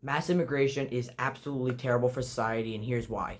Mass immigration is absolutely terrible for society, and here's why.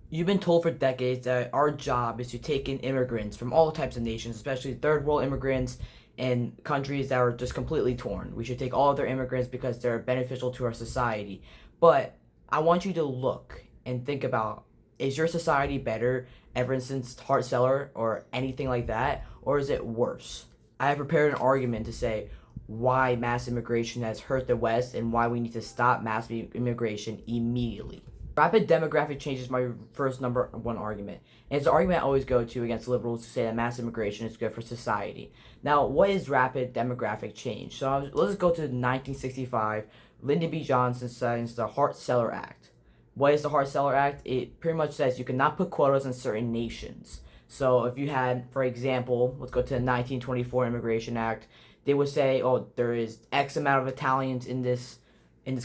You've been told for decades that our job is to take in immigrants from all types of nations, especially third world immigrants and countries that are just completely torn. We should take all of their immigrants because they're beneficial to our society. But I want you to look and think about, is your society better ever since Hart Celler or anything like that, or is it worse? I have prepared an argument to say why mass immigration has hurt the West and why we need to stop mass immigration immediately. Rapid demographic change is my first number one argument. And it's the argument I always go to against liberals who say that mass immigration is good for society. Now, what is rapid demographic change? So let's go to 1965. Lyndon B. Johnson signs the Hart-Celler Act. What is the Hart-Celler Act? It pretty much says you cannot put quotas on certain nations. So if you had, for example, let's go to the 1924 Immigration Act, they would say, oh, there is X amount of Italians in this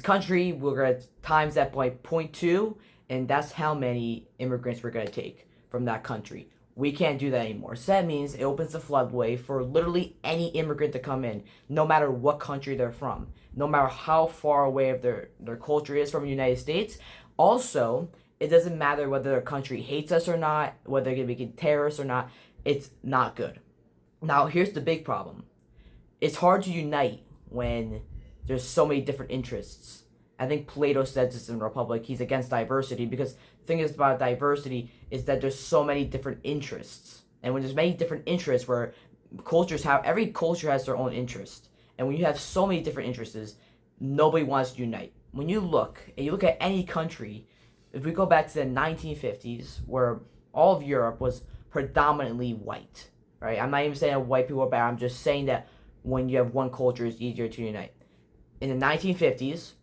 country. We're going to times that by 0.2, and that's how many immigrants we're going to take from that country. We can't do that anymore. So that means it opens the floodway for literally any immigrant to come in, no matter what country they're from, no matter how far away of their culture is from the United States. Also, it doesn't matter whether their country hates us or not, whether they're going to be terrorists or not. It's not good. Now, here's the big problem. It's hard to unite when there's so many different interests. I think Plato says this in Republic. He's against diversity because the thing is about diversity is that there's so many different interests. And when there's many different interests where every culture has their own interest. And when you have so many different interests, nobody wants to unite. When you look at any country, if we go back to the 1950s where all of Europe was predominantly white, right? I'm not even saying that white people are bad. I'm just saying that when you have one culture, it's easier to unite. In the 1950s,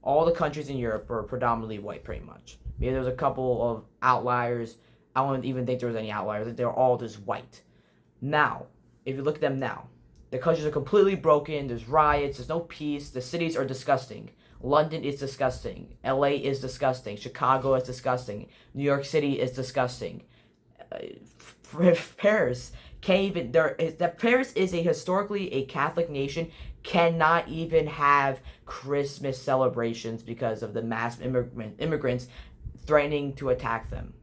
all the countries in Europe were predominantly white, pretty much. Maybe there was a couple of outliers. I don't even think there was any outliers. They were all just white. Now, if you look at them now, the countries are completely broken. There's riots. There's no peace. The cities are disgusting. London is disgusting. LA is disgusting. Chicago is disgusting. New York City is disgusting. Paris can't even. Paris is historically a Catholic nation, cannot even have Christmas celebrations because of the mass immigrants threatening to attack them.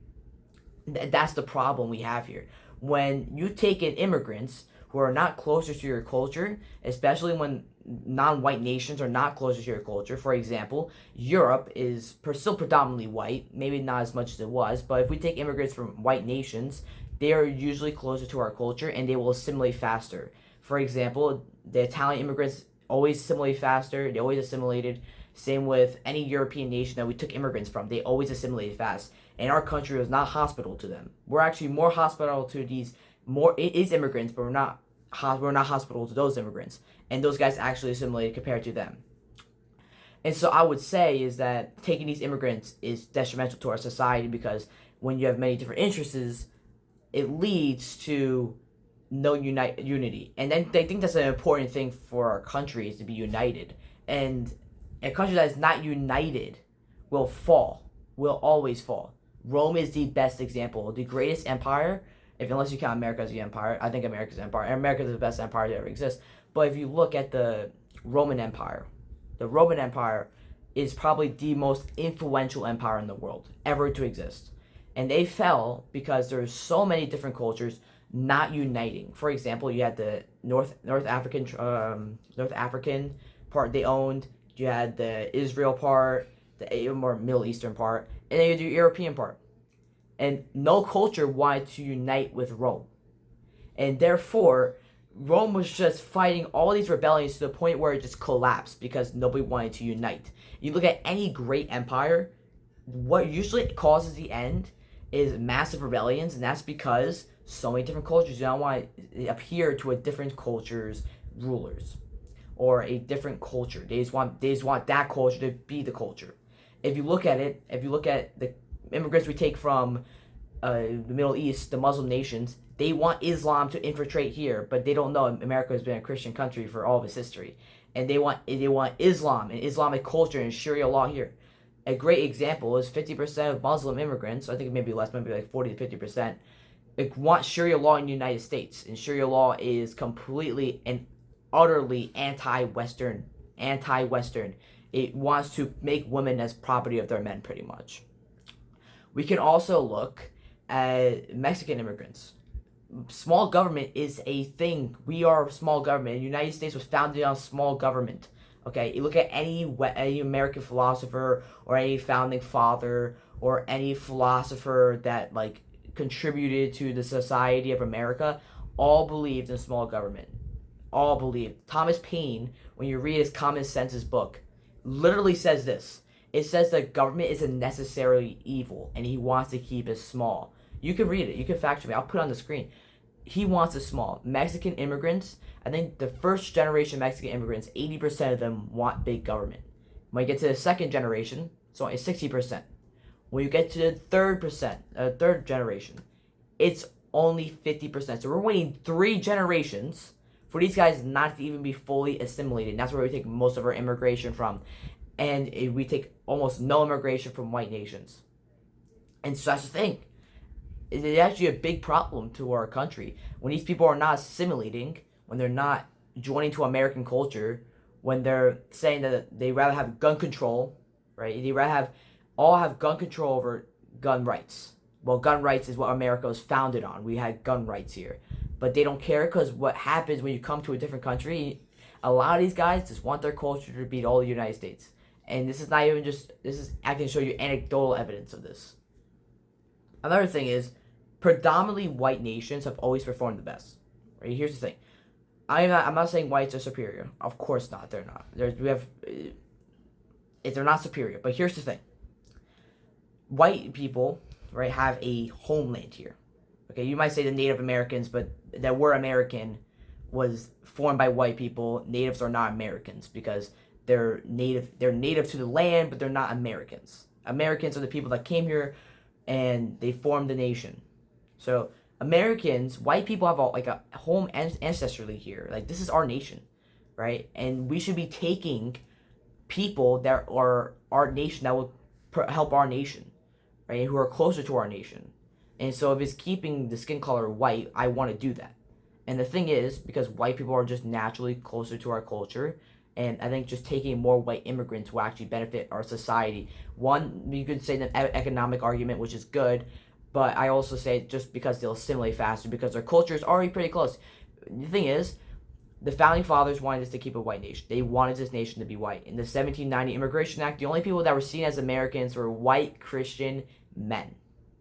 That's the problem we have here. When you take in immigrants who are not closer to your culture, especially when non-white nations are not closer to your culture. For example, Europe is still predominantly white, maybe not as much as it was, but if we take immigrants from white nations, they are usually closer to our culture and they will assimilate faster. For example, the Italian immigrants always assimilate faster, they always assimilated. Same with any European nation that we took immigrants from, they always assimilated fast. And our country was not hospitable to them. We're actually more hospitable to immigrants, but we're not hospitable to those immigrants. And those guys actually assimilated compared to them. And so I would say is that taking these immigrants is detrimental to our society because when you have many different interests, it leads to no unity. And then they think that's an important thing for our country is to be united. And a country that is not united will fall, will always fall. Rome is the best example. The greatest empire, unless you count America as the empire, I think America's empire. And America is the best empire that ever exists. But if you look at the Roman Empire is probably the most influential empire in the world ever to exist. And they fell because there's so many different cultures not uniting. For example, you had the North African part they owned. You had the Israel part, the more Middle Eastern part, and then you had the European part. And no culture wanted to unite with Rome. And therefore, Rome was just fighting all these rebellions to the point where it just collapsed because nobody wanted to unite. You look at any great empire, what usually causes the end is massive rebellions, and that's because so many different cultures do not want to adhere to a different culture's rulers or a different culture. They just want that culture to be the culture. If you look at the immigrants we take from the Middle East, the Muslim nations, they want Islam to infiltrate here, but they don't know America has been a Christian country for all of its history, and they want Islam and Islamic culture and Sharia law here. A great example is 50% of Muslim immigrants, I think it may be less, maybe like 40 to 50%, want Sharia law in the United States, and Sharia law is completely and utterly anti-Western. It wants to make women as property of their men, pretty much. We can also look at Mexican immigrants. Small government is a thing. We are a small government. The United States was founded on small government. Okay, you look at any American philosopher or any founding father or any philosopher that like contributed to the society of America, all believed in small government. All believed. Thomas Paine, when you read his Common Senses book, literally says this. It says that government is a necessary evil, and he wants to keep it small. You can read it. You can fact check me. I'll put it on the screen. He wants it small. Mexican immigrants, I think the first generation Mexican immigrants, 80% of them want big government. When you get to the second generation, it's only 60%. When you get to the third generation, it's only 50%. So we're waiting 3 generations for these guys not to even be fully assimilated. And that's where we take most of our immigration from. And we take almost no immigration from white nations. And so that's the thing. It's actually a big problem to our country. When these people are not assimilating, when they're not joining to American culture, when they're saying that they rather have gun control, right? They rather have gun control over gun rights. Well, gun rights is what America was founded on. We had gun rights here. But they don't care because what happens when you come to a different country, a lot of these guys just want their culture to beat all the United States. And this is not even just, I can show you anecdotal evidence of this. Another thing is, predominantly white nations have always performed the best. Right? Here's the thing. I'm not saying whites are superior. Of course not. They're not. They're not superior. But here's the thing. White people, right, have a homeland here. Okay, you might say the Native Americans, but that word American was formed by white people. Natives are not Americans because they're native to the land, but they're not Americans. Americans are the people that came here and they formed the nation. So Americans, white people have a home ancestrally here. Like, this is our nation, right? And we should be taking people that are our nation, that will help our nation, right? Who are closer to our nation. And so if it's keeping the skin color white, I want to do that. And the thing is, because white people are just naturally closer to our culture, and I think just taking more white immigrants will actually benefit our society. One, you could say the economic argument, which is good, but I also say just because they'll assimilate faster, because their culture is already pretty close. The thing is, the founding fathers wanted us to keep a white nation. They wanted this nation to be white. In the 1790 Immigration Act, the only people that were seen as Americans were white Christian men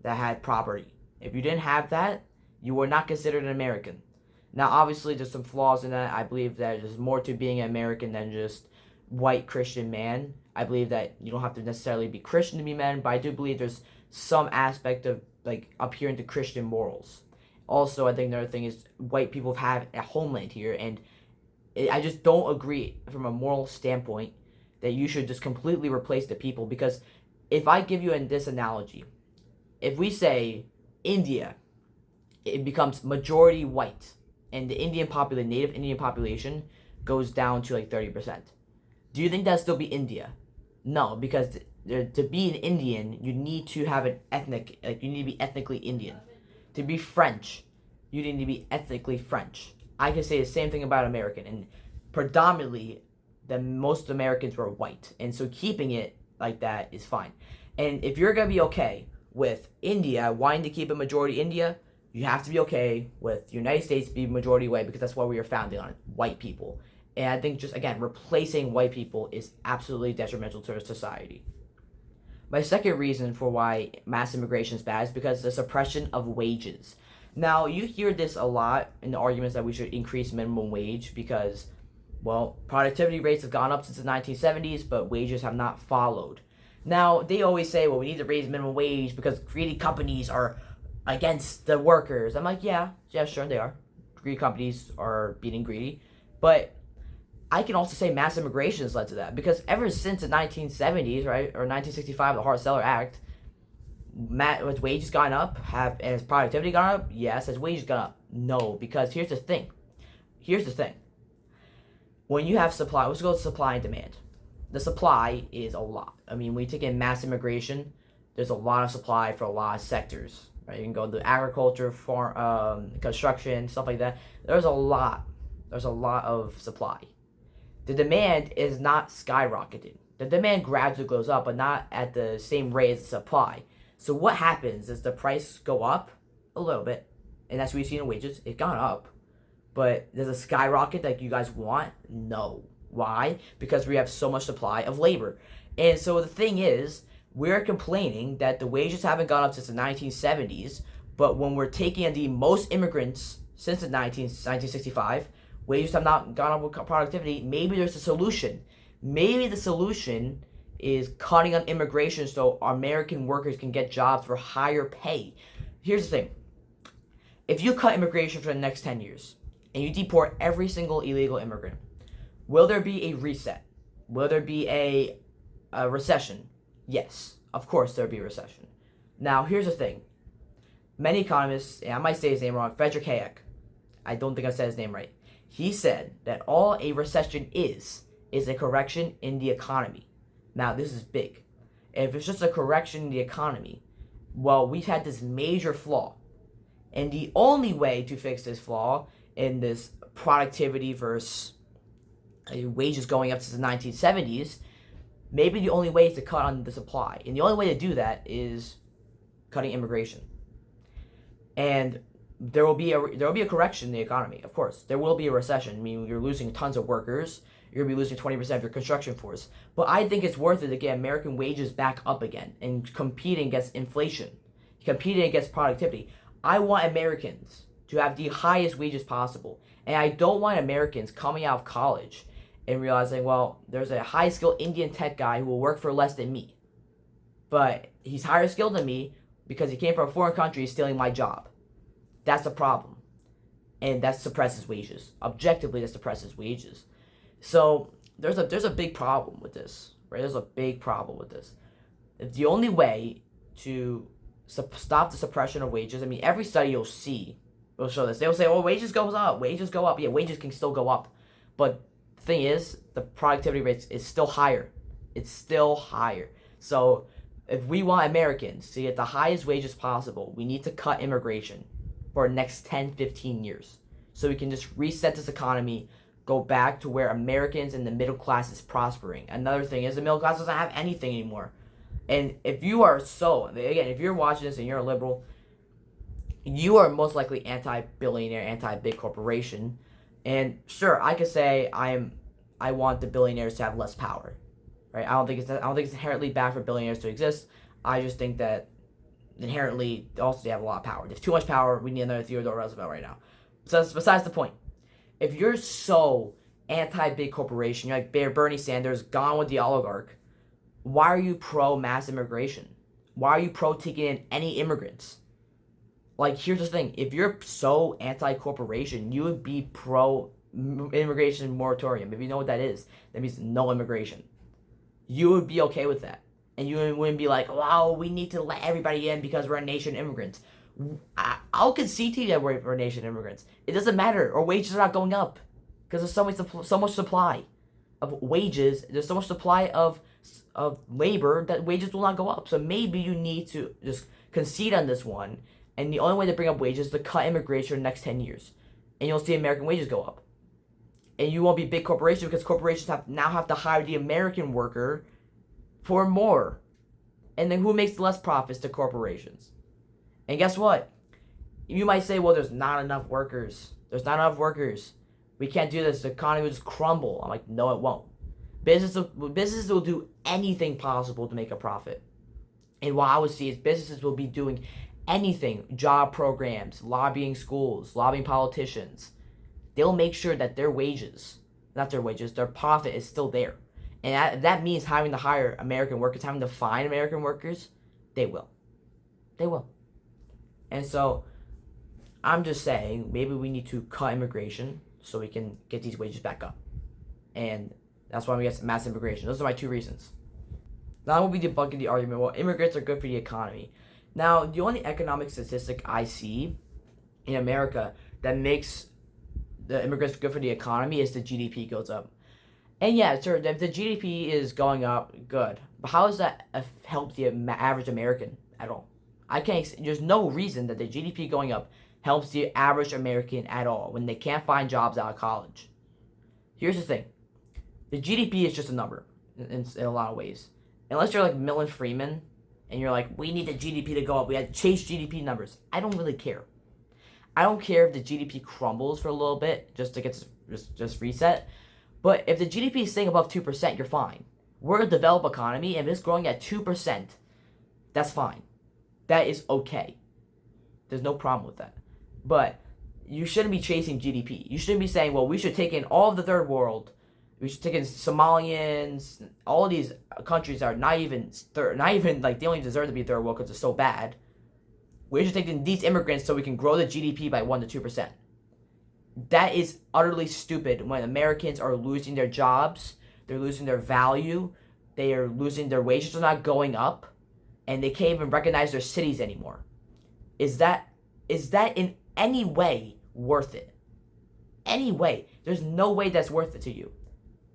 that had property. If you didn't have that, you were not considered an American. Now, obviously, there's some flaws in that. I believe that there's more to being an American than just white Christian man. I believe that you don't have to necessarily be Christian to be man, but I do believe there's some aspect of like adhering to Christian morals. Also, I think another thing is white people have a homeland here, and I just don't agree from a moral standpoint that you should just completely replace the people. Because if I give you this analogy, if we say India, it becomes majority white, and the native Indian population goes down to like 30%. Do you think that'd still be India? No, because to be an Indian, you need to have you need to be ethnically Indian. To be French, you need to be ethnically French. I can say the same thing about American, and predominantly, most Americans were white, and so keeping it like that is fine. And if you're gonna be okay with India wanting to keep a majority India, you have to be okay with the United States being majority white, because that's what we are founded on, white people. And I think just, again, replacing white people is absolutely detrimental to our society. My second reason for why mass immigration is bad is because of the suppression of wages. Now, you hear this a lot in the arguments that we should increase minimum wage because, well, productivity rates have gone up since the 1970s, but wages have not followed. Now, they always say, well, we need to raise minimum wage because greedy companies are against the workers. I'm like, yeah, sure, they are. Greedy companies are being greedy. But I can also say mass immigration has led to that, because ever since the 1970s, right, or 1965, the Hart-Celler Act, has wages gone up? And has productivity gone up? Yes. Has wages gone up? No, because here's the thing. When you have supply, let's go to supply and demand. The supply is a lot. I mean, when you take in mass immigration, there's a lot of supply for a lot of sectors. Right? You can go to agriculture, farm, construction, stuff like that. There's a lot of supply. The demand is not skyrocketed. The demand gradually goes up, but not at the same rate as the supply. So what happens is the price go up a little bit, and that's what we see in wages. It's gone up, but does it skyrocket like you guys want? No. Why? Because we have so much supply of labor. And so the thing is, we're complaining that the wages haven't gone up since the 1970s, but when we're taking in the most immigrants since the 1965, wages have not gone up with productivity. Maybe there's a solution. Maybe the solution is cutting on immigration so American workers can get jobs for higher pay. Here's the thing. If you cut immigration for the next 10 years and you deport every single illegal immigrant, will there be a reset? Will there be a recession? Yes, of course there'll be a recession. Now, here's the thing. Many economists, and I might say his name wrong, Frederick Hayek, I don't think I said his name right. He said that all a recession is a correction in the economy. Now, this is big. If it's just a correction in the economy, well, we've had this major flaw. And the only way to fix this flaw in this productivity versus wages going up since the 1970s, maybe the only way is to cut on the supply. And the only way to do that is cutting immigration. And there will be a correction in the economy, of course. There will be a recession. I mean, you're losing tons of workers. You're going to be losing 20% of your construction force. But I think it's worth it to get American wages back up again and competing against inflation, competing against productivity. I want Americans to have the highest wages possible. And I don't want Americans coming out of college and realizing, well, there's a high-skilled Indian tech guy who will work for less than me. But he's higher skilled than me because he came from a foreign country stealing my job. That's a problem. And that suppresses wages. Objectively, that suppresses wages. So there's a big problem with this, right? There's a big problem with this. If the only way to stop the suppression of wages, I mean, every study you'll see will show this. They'll say, oh, wages goes up, wages go up. Yeah, wages can still go up. But the thing is, the productivity rate is still higher. It's still higher. So if we want Americans to get the highest wages possible, we need to cut immigration for the next 10, 15 years. So we can just reset this economy, go back to where Americans and the middle class is prospering. Another thing is the middle class doesn't have anything anymore. And if you are if you're watching this and you're a liberal, you are most likely anti-billionaire, anti-big corporation. And sure, I could say I want the billionaires to have less power, right? I don't think it's inherently bad for billionaires to exist. I just think that inherently also they have a lot of power. They have too much power. We need another Theodore Roosevelt right now. So that's besides the point. If you're so anti-big corporation, you're like Bernie Sanders, gone with the oligarch, why are you pro-mass immigration? Why are you pro-taking in any immigrants? Like, here's the thing. If you're so anti-corporation, you would be pro-immigration moratorium. If you know what that is, that means no immigration. You would be okay with that. And you wouldn't be like, wow, we need to let everybody in because we're a nation of immigrants. I'll concede to you that we're a nation of immigrants. It doesn't matter. Our wages are not going up because there's so much supply of wages. There's so much supply of labor that wages will not go up. So maybe you need to just concede on this one. And the only way to bring up wages is to cut immigration in the next 10 years. And you'll see American wages go up. And you won't be big corporations because corporations now have to hire the American worker for more. And then who makes less profits? The corporations. And guess what? You might say, well, there's not enough workers. There's not enough workers. We can't do this. The economy will just crumble. I'm like, no, it won't. Businesses will do anything possible to make a profit. And what I would see is businesses will be doing anything, job programs, lobbying schools, lobbying politicians. They'll make sure that their profit is still there. And that means having to hire American workers, having to find American workers, they will. They will. And so I'm just saying maybe we need to cut immigration so we can get these wages back up. And that's why we get mass immigration. Those are my two reasons. Now we'll be debunking the argument, well, immigrants are good for the economy. Now, the only economic statistic I see in America that makes the immigrants good for the economy is the GDP goes up. And yeah, sure, if the GDP is going up, good. But how does that help the average American at all? There's no reason that the GDP going up helps the average American at all when they can't find jobs out of college. Here's the thing. The GDP is just a number. in a lot of ways. Unless you're like Milton Friedman and you're like, we need the GDP to go up. We had to chase GDP numbers. I don't really care. I don't care if the GDP crumbles for a little bit just to get just reset. But if the GDP is staying above 2%, you're fine. We're a developed economy, and if it's growing at 2%, that's fine. That is okay. There's no problem with that. But you shouldn't be chasing GDP. You shouldn't be saying, well, we should take in all of the third world. We should take in Somalians. All of these countries are not even like they don't even deserve to be third world because they're so bad. We should take in these immigrants so we can grow the GDP by 1 to 2%. That is utterly stupid when Americans are losing their jobs, they're losing their value, they are losing their wages are not going up, and they can't even recognize their cities anymore. Is that in any way worth it? Any way? There's no way that's worth it to you.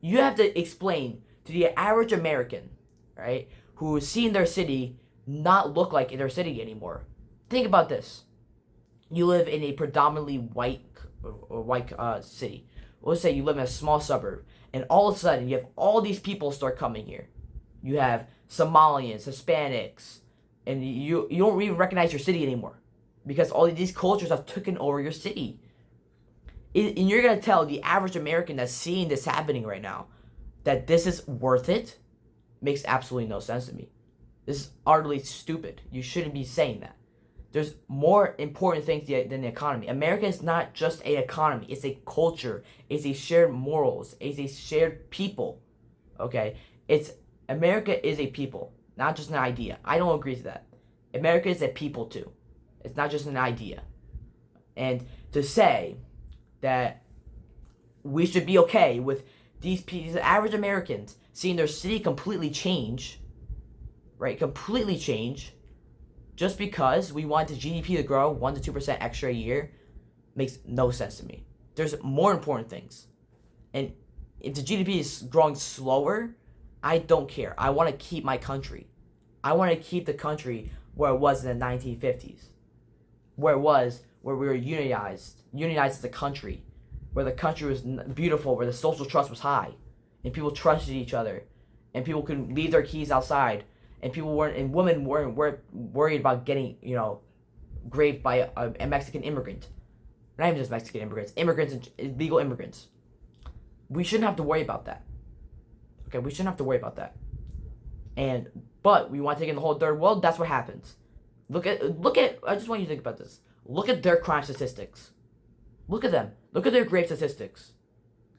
You have to explain to the average American, right, who is seeing their city not look like their city anymore. Think about this. You live in a predominantly white city. Let's say you live in a small suburb, and all of a sudden you have all these people start coming here. You have Somalians, Hispanics, and you don't even recognize your city anymore because all of these cultures have taken over your city. And you're going to tell the average American that's seeing this happening right now that this is worth it? Makes absolutely no sense to me. This is utterly stupid. You shouldn't be saying that. There's more important things than the economy. America is not just an economy. It's a culture. It's a shared morals. It's a shared people. Okay? America is a people, not just an idea. I don't agree to that. America is a people too. It's not just an idea. And to say that we should be okay with these average Americans seeing their city completely change, right? Completely change, just because we want the GDP to grow 1 to 2% extra a year, makes no sense to me. There's more important things. And if the GDP is growing slower, I don't care. I want to keep my country. I want to keep the country where it was in the 1950s. Where we were unionized as a country, where the country was beautiful, where the social trust was high, and people trusted each other, and people could leave their keys outside, and women weren't worried about getting, raped by a Mexican immigrant. Not even just Mexican immigrants and illegal immigrants. We shouldn't have to worry about that. Okay, we shouldn't have to worry about that. But we want to take in the whole third world. That's what happens. Look at. I just want you to think about this. Look at their crime statistics. Look at them. Look at their rape statistics.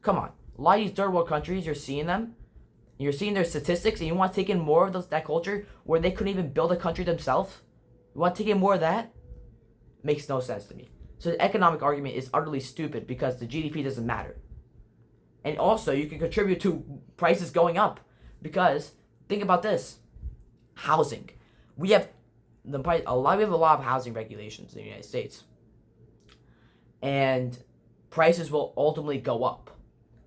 Come on. A lot of these third world countries, you're seeing them. You're seeing their statistics, and you want to take in more of that culture where they couldn't even build a country themselves? You want to take in more of that? Makes no sense to me. So the economic argument is utterly stupid because the GDP doesn't matter. And also, you can contribute to prices going up because think about this: housing. We have a lot of housing regulations in the United States, and prices will ultimately go up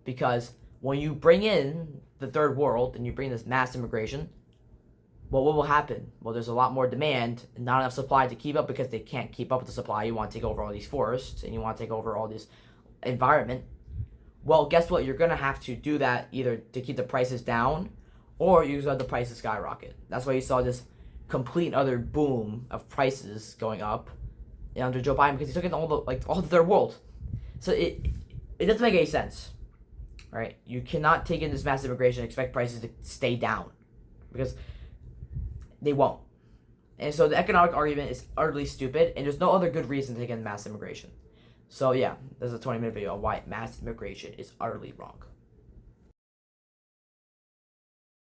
because when you bring in the third world and you bring this mass immigration, well, what will happen? Well, there's a lot more demand and not enough supply to keep up because they can't keep up with the supply. You want to take over all these forests and you want to take over all this environment. Well, guess what? You're going to have to do that either to keep the prices down or you let the prices skyrocket. That's why you saw this complete and utter boom of prices going up under Joe Biden because he took in all the third world. So it doesn't make any sense, right? You cannot take in this massive immigration and expect prices to stay down because they won't. And so the economic argument is utterly stupid, and there's no other good reason to take in mass immigration. So yeah, this is a 20-minute video on why mass immigration is utterly wrong.